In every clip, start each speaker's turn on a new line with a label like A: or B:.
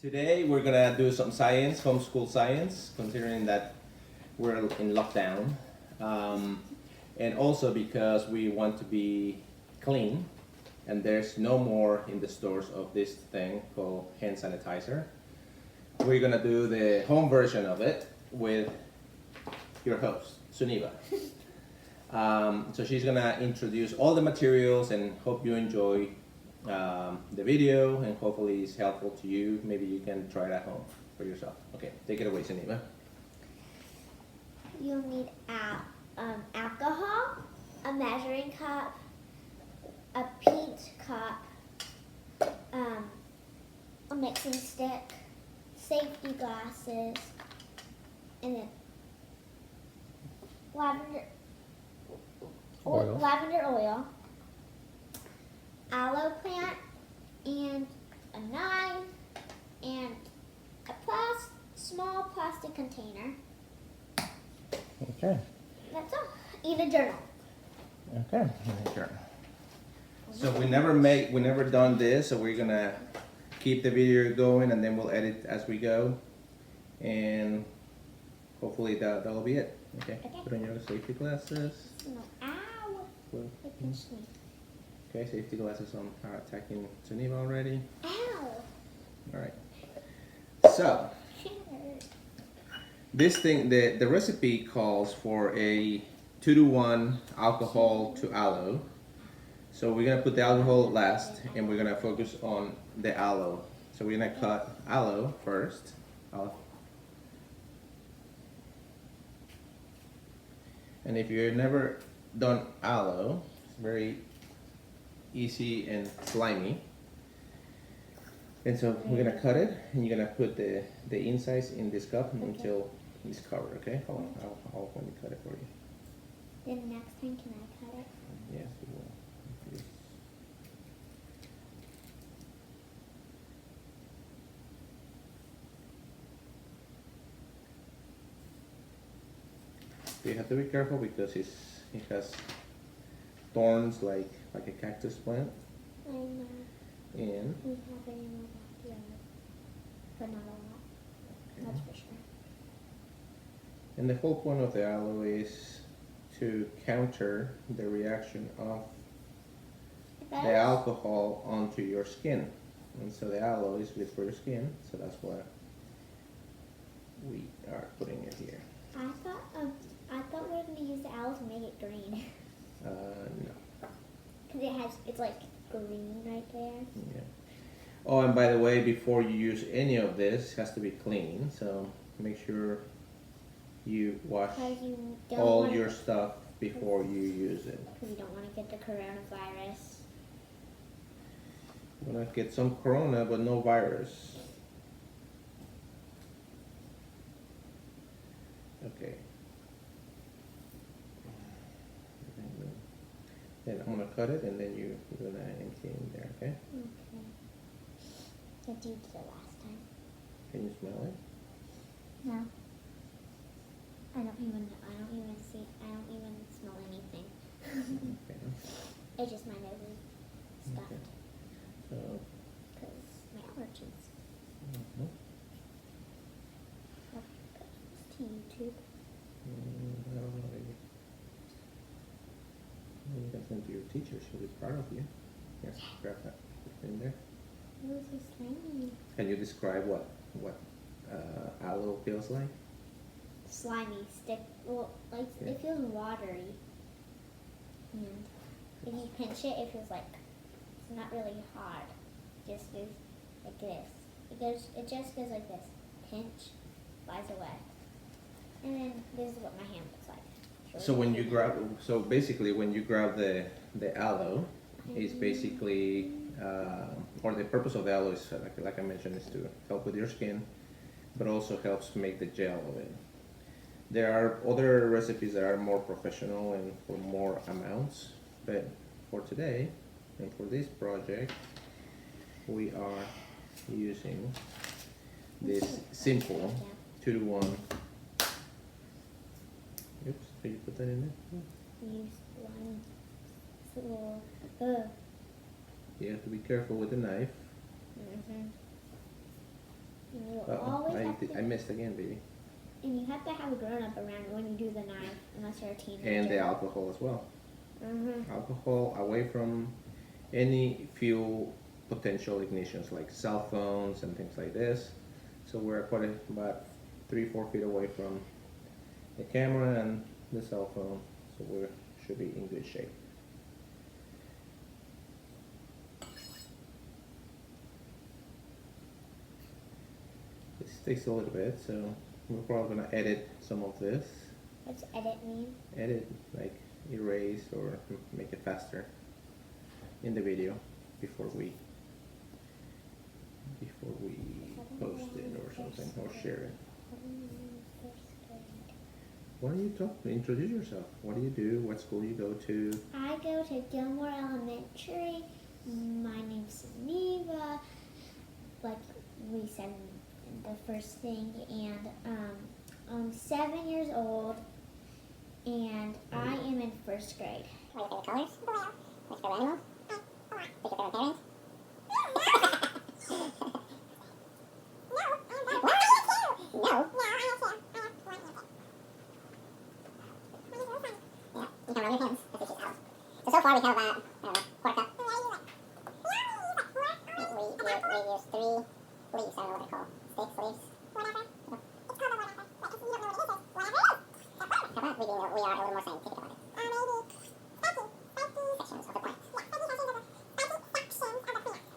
A: Today we're gonna do some science, homeschool science, considering that we're in lockdown, and also because we want to be clean, and there's no more in the stores of this thing called hand sanitizer. We're gonna do the home version of it with your host, Suniva. So she's gonna introduce all the materials and hope you enjoy the video and hopefully it's helpful to you. Maybe you can try it at home for yourself. Okay, take it away, Suniva.
B: You'll need alcohol, a measuring cup, a peach cup, a mixing stick, safety glasses, and then lavender oil, aloe plant, and a knife, and a small plastic container.
A: Okay.
B: That's all. And a journal.
A: Okay. Sure. So we never done this, so we're gonna keep the video going and then we'll edit as we go, and hopefully that'll be it. Okay.
B: Okay.
A: Put on your safety glasses.
B: No, ow!
A: Well,
B: It pinched me.
A: okay, safety glasses on. Attacking Suniva already.
B: Ow!
A: All right. So this thing, the recipe calls for a 2-to-1 alcohol to aloe. So we're gonna put the alcohol last, and we're gonna focus on the aloe. So we're gonna cut aloe first. And if you've never done aloe, it's very easy and slimy. And so we're gonna cut it, and you're gonna put the insides in this cup until it's covered. Okay? Hold on, I'll when you cut it for you.
B: Then next time, can I cut it?
A: Yes, we will. Please. You have to be careful because it has thorns like a cactus plant.
B: I know.
A: And
B: We have it in our backyard, but not a lot. That's for sure.
A: and the whole point of the aloe is to counter the reaction of the alcohol onto your skin. And so the aloe is good for your skin, so that's why we are putting it here.
B: I thought we were going to use the aloe to make it green.
A: No.
B: Because it's like green right there.
A: Yeah. Oh, and by the way, before you use any of this, it has to be clean. So make sure you wash all your stuff before you use it.
B: Because you don't want to get the coronavirus.
A: You want to get some corona, but no virus. Okay. Then I'm gonna cut it, and then you're gonna empty in there. Okay?
B: Okay. Like you did it last time.
A: Can you smell it?
B: No. I don't even smell anything.
A: Okay.
B: It's just my nose is stuffed.
A: Okay. So.
B: Because my allergies.
A: Mhm.
B: I'll put this to YouTube.
A: I don't know. Maybe. You can send to your teacher. She'll be proud of you. Yes. Grab that. Put it in there.
B: It was so slimy.
A: Can you describe what aloe feels like?
B: Slimy, stick. Well, like
A: Yeah.
B: it feels watery. And if you pinch it, it feels like it's not really hard. It just goes like this. It just goes like this. Pinch, flies away. And then this is what my hand looks like.
A: So when you grab, so basically when you grab the aloe, it's basically, or the purpose of the aloe is, like I mentioned, is to help with your skin, but also helps make the gel of it. There are other recipes that are more professional and for more amounts, but for today and for this project, we are using this simple 2-to-1. Oops, did you put that in there?
B: Use one.
A: You have to be careful with the knife.
B: And you
A: Uh-oh,
B: always have to.
A: I missed again, baby.
B: And you have to have a grown-up around when you do the knife, unless you're a teenager.
A: And the alcohol as well.
B: Mm-hmm.
A: Alcohol away from any fuel potential ignitions like cell phones and things like this. So we're about 3-4 feet away from the camera and the cell phone, so we should be in good shape. This takes a little bit, so we're probably gonna edit some of this.
B: What's edit mean?
A: Edit, like erase or make it faster in the video before we post it or something or share it. Why don't you talk? Introduce yourself. What do you do? What school you go to?
B: I go to Gilmore Elementary. My name's Neva. Like we said in the first thing, and I'm 7 years old, and I am in first grade.
C: What are your favorite colors? What's your favorite animal? Who's your favorite parent? No. You can rub your hands. That's what she's out. So far we have about, I don't know, quarter cup. We use 3 leaves, I don't know what they're called. Sticks, leaves. Whatever. It's called a whatever. But if you don't know what it is, whatever it is. How about we are a little more scientific about it? Sections of the plant.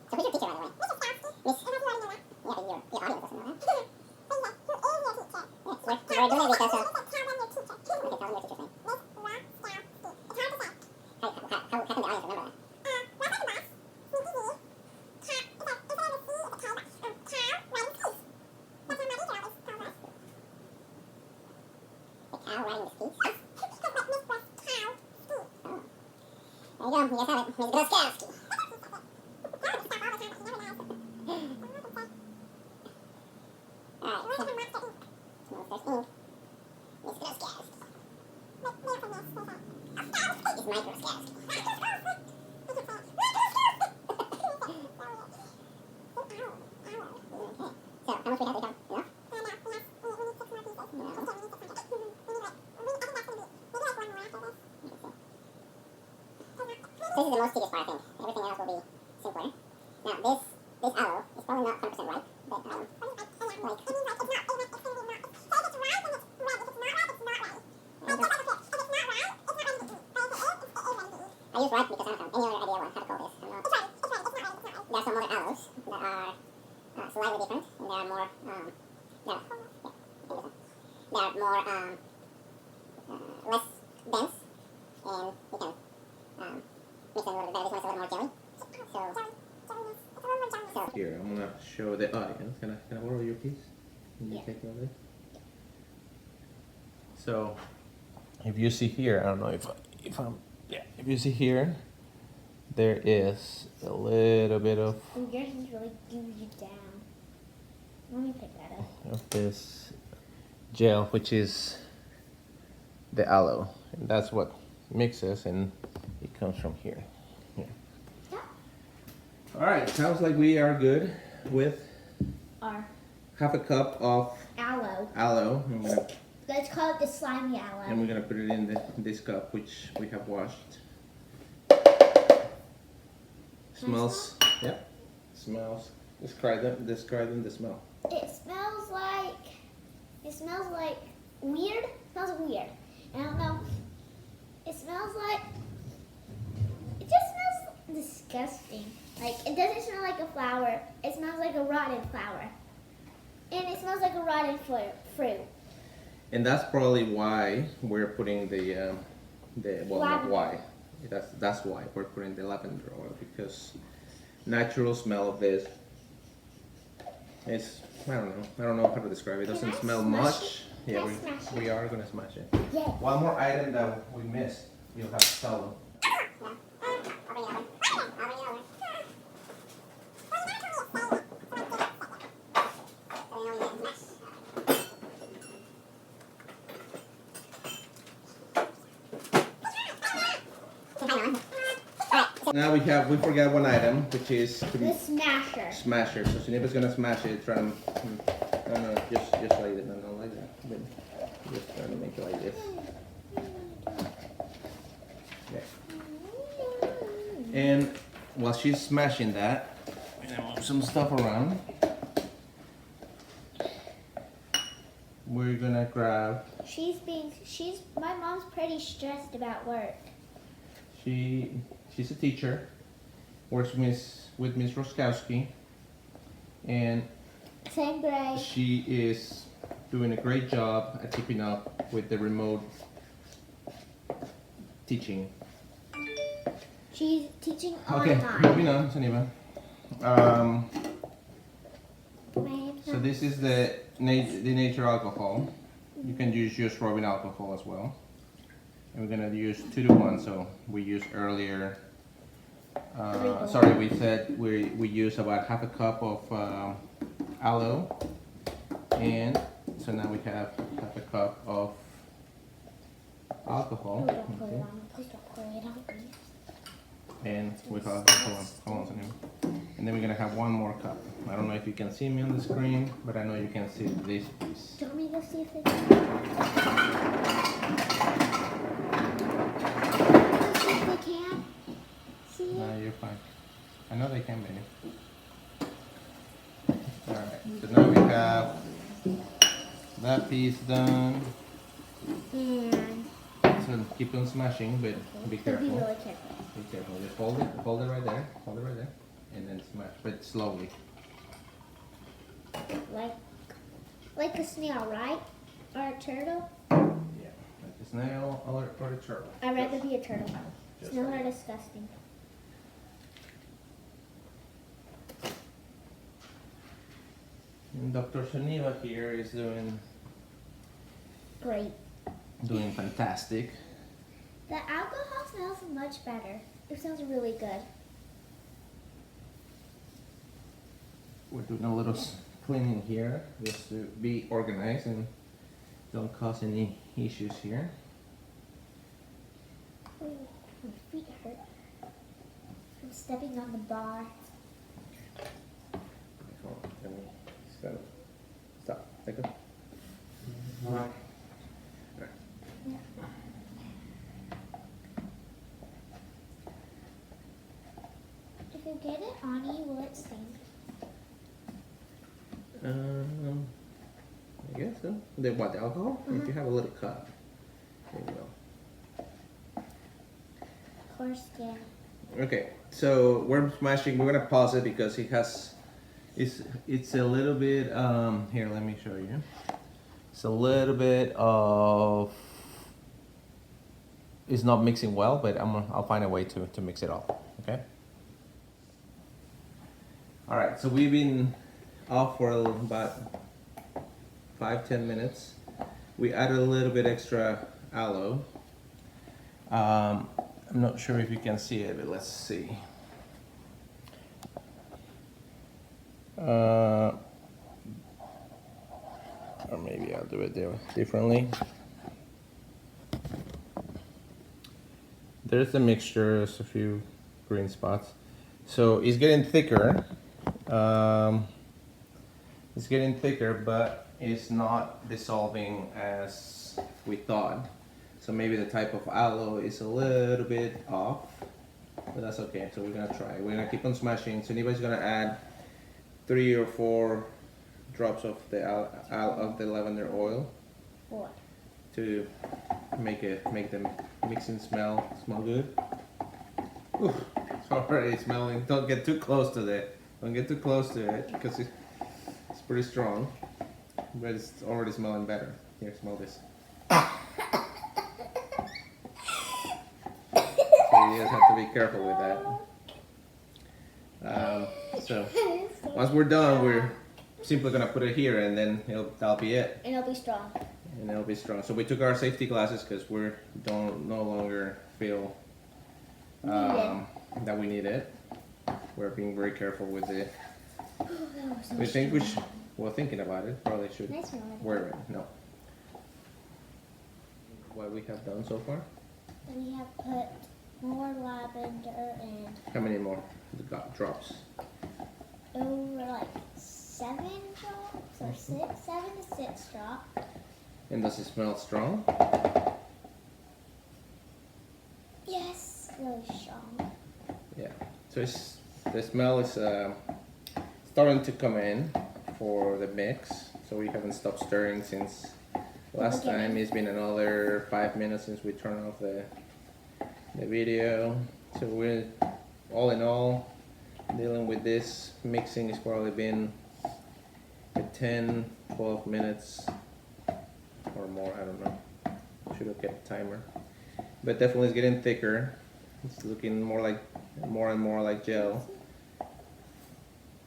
C: So who's your teacher, by the way? Miss. Yeah, but your audience doesn't know that. Yes, we're doing it because of... Okay, tell them your teacher's name. How can the audience remember that? The cow riding the skis? Oh. There you go, you guys have it. Ms. Groskowski. Alright, so... Monsters Inc. Ms. Groskowski. It's my Groskowski. Okay, so how much we have to count? Enough? This is the most tedious part, I think. Everything else will be simpler. Now, this aloe is probably not 100% ripe, but I use ripe because I don't have any other idea how to call this. I'm not... There are some other aloes that are slightly different, and they are more, less dense, and you can mix them a little bit better. This one's a little more jelly. So
A: Here, I'm gonna show the audience. Can I borrow your piece? Can you
B: Yeah.
A: take it? So, if you see here, I don't know if you see here, there is a little bit of
B: Yours is really gooey down. Let me pick that up.
A: this gel, which is the aloe, and that's what mixes, and it comes from here. All right, sounds like we are good with
B: Our
A: half a cup of
B: aloe.
A: aloe.
B: Let's call it the slimy aloe.
A: And we're gonna put it in this cup, which we have washed. Smells, yep, smells. Describe the smell.
B: It smells like weird. It smells weird. I don't know. It smells like, it just smells disgusting. Like, it doesn't smell like a flower. It smells like a rotten flower. And it smells like a rotten fruit.
A: And that's probably why we're putting well, not why. That's why we're putting the lavender oil, because natural smell of this is, I don't know how to describe it. It doesn't smell much. Yeah, we are gonna smash it.
B: Yeah.
A: One more item that we missed, you'll have to tell them. Now we forgot one item, which is to
B: The smasher.
A: smasher. So Sunipa's gonna smash it. Try to no, just like that. No, like that. But just trying to make it like this. Okay. And while she's smashing that, I'm gonna move some stuff around. We're gonna grab.
B: My mom's pretty stressed about work.
A: She's a teacher, works with Miss Roskowski, and
B: Same grade.
A: she is doing a great job at keeping up with the remote teaching.
B: She's teaching
A: Okay,
B: online.
A: moving on, Saniba. So this is the nature alcohol. You can use just rubbing alcohol as well. And we're gonna use 2-to-1, so we used earlier. Sorry, we said we use about half a cup of aloe, and so now we have half a cup of alcohol.
B: Please don't put it
A: Okay.
B: on. Please don't put it on.
A: And we have hold on, Sonia. And then we're gonna have one more cup. I don't know if you can see me on the screen, but I know you can see this piece.
B: Do you want me to go see if they can? See if they can. See
A: No,
B: it?
A: you're fine. I know they can, baby. Alright, so now we have that piece done.
B: And
A: So keep on smashing, but be
B: so
A: careful.
B: be really careful.
A: Be careful. Just hold it right there. Hold it right there. And then smash, but slowly.
B: Like a snail, right? Or a turtle?
A: Yeah, like a snail or a turtle.
B: I'd rather be a turtle.
A: Just
B: Snails
A: like
B: are disgusting.
A: And Dr. Shaniva here is doing
B: Great.
A: fantastic.
B: The alcohol smells much better. It smells really good.
A: We're doing a little cleaning here just to be organized and don't cause any issues here.
B: Ooh, my feet hurt. I'm stepping on the bar.
A: Hold on, let me stop. Take it.
B: If you get it on you, will it sting?
A: I guess so. The what? The alcohol? If you have a little cup, there you go.
B: Of course, yeah.
A: Okay, so we're smashing. We're gonna pause it because it has. It's a little bit. Here, let me show you. It's a little bit of. It's not mixing well, but I'll find a way to mix it all. Okay. All right, so we've been off for about 5-10 minutes. We added a little bit extra aloe. I'm not sure if you can see it, but let's see. Or maybe I'll do it differently. There's a mixture, there's a few green spots. So it's getting thicker. It's getting thicker, but it's not dissolving as we thought. So maybe the type of aloe is a little bit off, but that's okay. So we're gonna try. We're gonna keep on smashing. So anybody's gonna add 3 or 4 drops of the lavender oil
B: 4.
A: to make the mixing smell good. Ooh, it's already smelling. Don't get too close to it. Don't get too close to it because it's pretty strong, but it's already smelling better. Here, smell this. So you just have to be careful with that. So once we're done, we're simply gonna put it here, and then that'll be it.
B: And it'll be strong.
A: And it'll be strong. So we took our safety glasses because we don't no longer feel that we need it. We're being very careful with it.
B: Oh, that was so
A: We think we
B: strong.
A: should. Well, thinking about it, probably should
B: Nice one.
A: wear it. No. What we have done so far?
B: We have put more lavender, and
A: How many more drops?
B: over like 7 drops or 7 to 6 drops.
A: And does it smell strong?
B: Yes, really strong.
A: Yeah. So the smell is starting to come in for the mix. So we haven't stopped stirring since last time. It's been another 5 minutes since we turned off the video. So we're all in all dealing with this mixing. It's probably been 10-12 minutes or more. I don't know. Should have kept a timer. But definitely it's getting thicker. It's looking more and more like gel.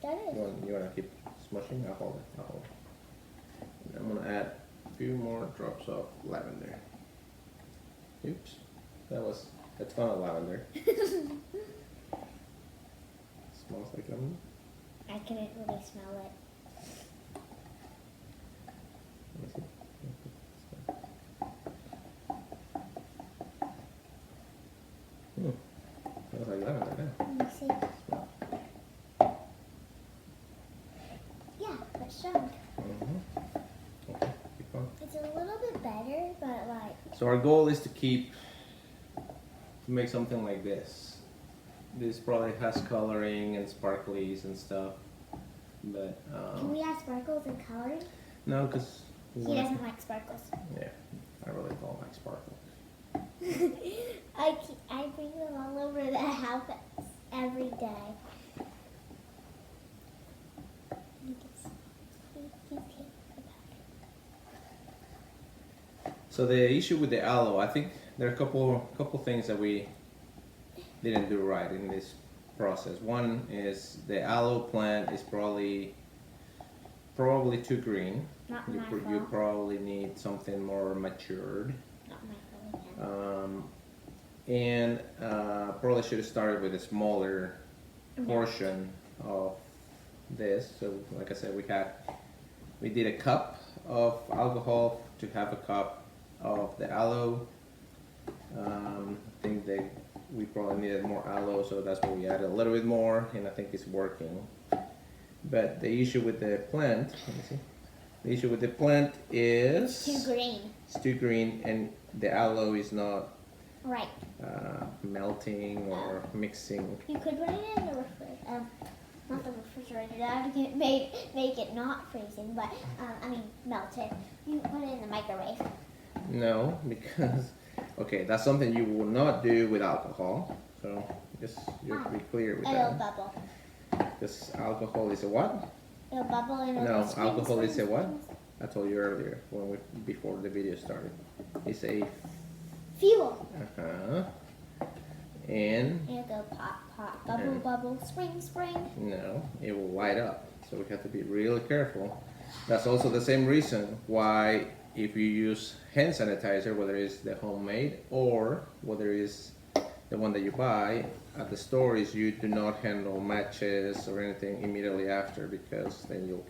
B: That is.
A: You wanna keep smushing? I'll hold it. And I'm gonna add a few more drops of lavender. Oops, that was a ton of lavender. Smells like lemon.
B: I couldn't really smell it.
A: Let me see. Smells like lavender now.
B: Let me see.
A: Smell.
B: Yeah, but strong.
A: Okay, keep going.
B: It's a little bit better, but like.
A: So our goal is to make something like this. This probably has coloring and sparklies and stuff, but
B: Can we add sparkles and coloring?
A: no, because
B: He doesn't like sparkles.
A: Yeah, I really don't like sparkles.
B: I bring them all over the house every day.
A: So the issue with the aloe, I think there are a couple things that we didn't do right in this process. One is the aloe plant is probably too green.
B: Not my fault.
A: You probably need something more matured.
B: Not my fault.
A: And probably should have started with a smaller portion of this. So like I said, we did a cup of alcohol to have a cup of the aloe. I think we probably needed more aloe, so that's why we added a little bit more, and I think it's working. But the issue with the plant, let me see. The issue with the plant is
B: Too green.
A: It's too green, and the aloe is not
B: Right.
A: melting or mixing.
B: You could put it in the refrigerator. Not the refrigerator. That would make it not freezing, but melt it. You put it in the microwave.
A: No, because okay, that's something you will not do with alcohol. So just you have to be clear with
B: It'll
A: that.
B: bubble.
A: Because alcohol is a what?
B: It'll bubble and it'll
A: No,
B: spring,
A: alcohol is a
B: spring,
A: what?
B: spring.
A: I told you earlier before the video started. It's a
B: Fuel.
A: and
B: It'll go pop, pop, bubble,
A: And-
B: bubble, spring, spring.
A: no, it will light up. So we have to be really careful. That's also the same reason why if you use hand sanitizer, whether it's the homemade or whether it's the one that you buy at the stores, you do not handle matches or anything immediately after, because then you'll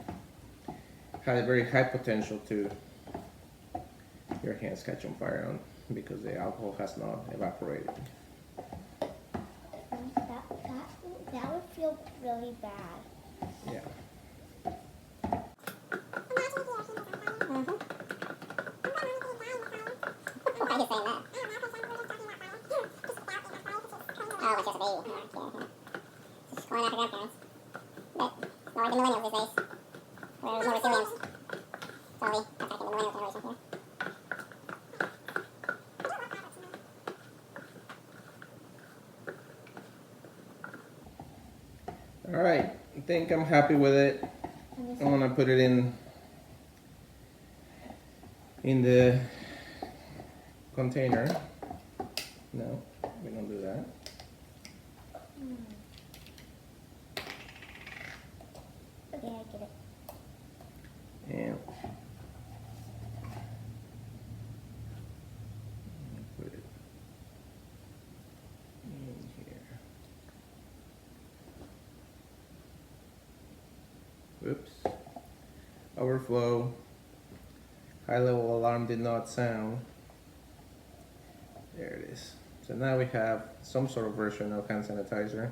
A: have a very high potential to your hands catch on fire because the alcohol has not evaporated.
B: That would feel really bad.
A: Yeah.
C: I just saying that. Oh, it's just a baby. Just going after grandparents. But it's more like the millennials these days. Where there's more resilience. Totally attacking the millennial generation here.
A: All right, I think I'm happy with it. I'm gonna put it in the container. No, we don't do that.
B: Okay, I get it.
A: And put it in here. Whoops. Overflow. High level alarm did not sound. There it is. So So now we have some sort of version of hand sanitizer.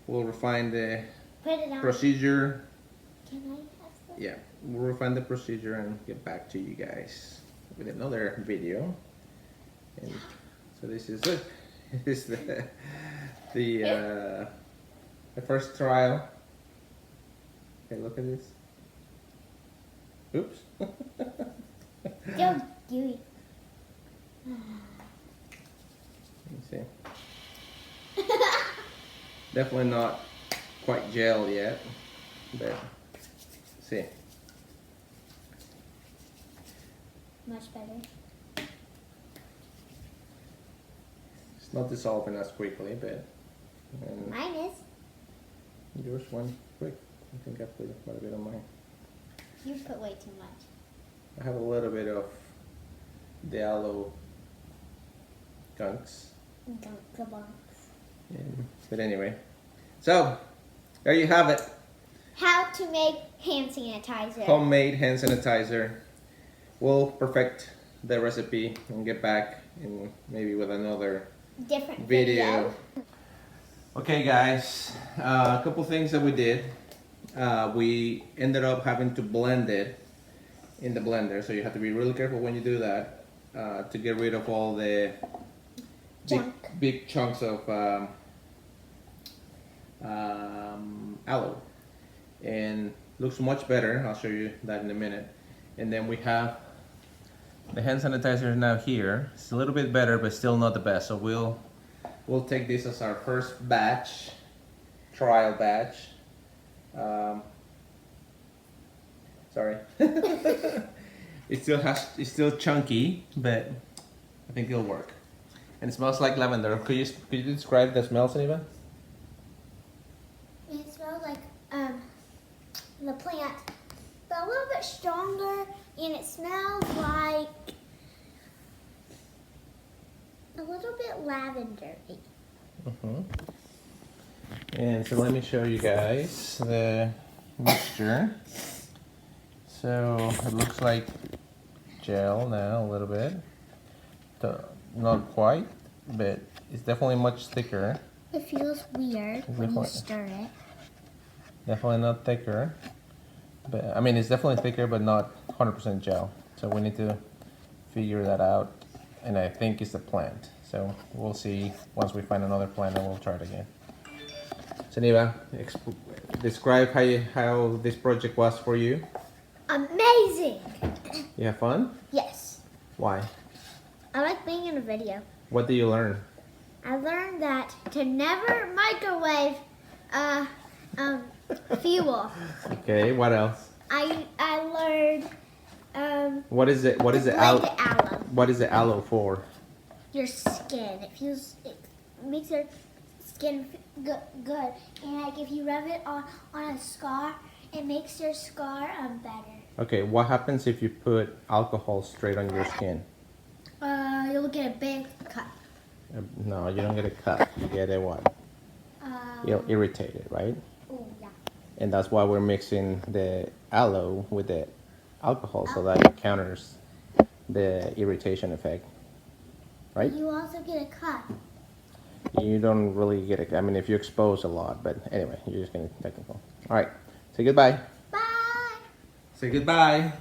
A: We'll refine the
B: Put it on.
A: procedure.
B: Can I have some?
A: Yeah, we'll refine the procedure and get back to you guys with another video. And so this is it. This is the first trial. Okay, look at this. Oops.
B: Don't do it.
A: Let me see. Definitely not quite gel yet, but see.
B: Much better.
A: It's not dissolving as quickly, but and
B: Mine is.
A: yours went quick. I think I put quite a bit on mine.
B: You put way too much.
A: I have a little bit of the aloe gunks. But anyway, so there you have it.
B: How to make hand sanitizer.
A: Homemade hand sanitizer. We'll perfect the recipe and get back in maybe with another
B: Different
A: video. Okay guys, a couple things that we did. We ended up having to blend it in the blender, so you have to be really careful when you do that to get rid of all the big chunks of aloe. And looks much better. I'll show you that in a minute. And then we have the hand sanitizer now here. It's a little bit better, but still not the best. So we'll take this as our first batch, trial batch. Sorry. It's still chunky, but I think it'll work. And it smells like lavender. Could you describe the smell, Saniva?
B: It smells like the plant, but a little bit stronger, and it smells like a little bit lavender-y.
A: And so let me show you guys the mixture. So it looks like gel now a little bit. Not quite, but it's definitely much thicker.
B: It feels weird when you stir it.
A: Definitely not thicker. But I mean, it's definitely thicker, but not 100% gel. So we need to figure that out. And I think it's the plant. So we'll see once we find another plant, and we'll try it again. Saniva, describe how this project was for you.
B: Amazing!
A: You have fun?
B: Yes.
A: Why?
B: I like being in a video.
A: What did you learn?
B: I learned that to never microwave fuel.
A: Okay, what else?
B: I learned
A: What is it? What is the
B: aloe.
A: What is the aloe for?
B: Your skin. It makes your skin good. And like if you rub it on a scar, it makes your scar better.
A: Okay, what happens if you put alcohol straight on your skin?
B: You'll get a big cut.
A: No, you don't get a cut. You get a what? You're irritated, right?
B: Oh yeah.
A: And that's why we're mixing the aloe with the alcohol so that it counters the irritation effect, right?
B: You also get a cut.
A: You don't really get a, I mean, if you expose a lot, but anyway, you're just getting technical. All right, say goodbye.
B: Bye.
A: Say goodbye.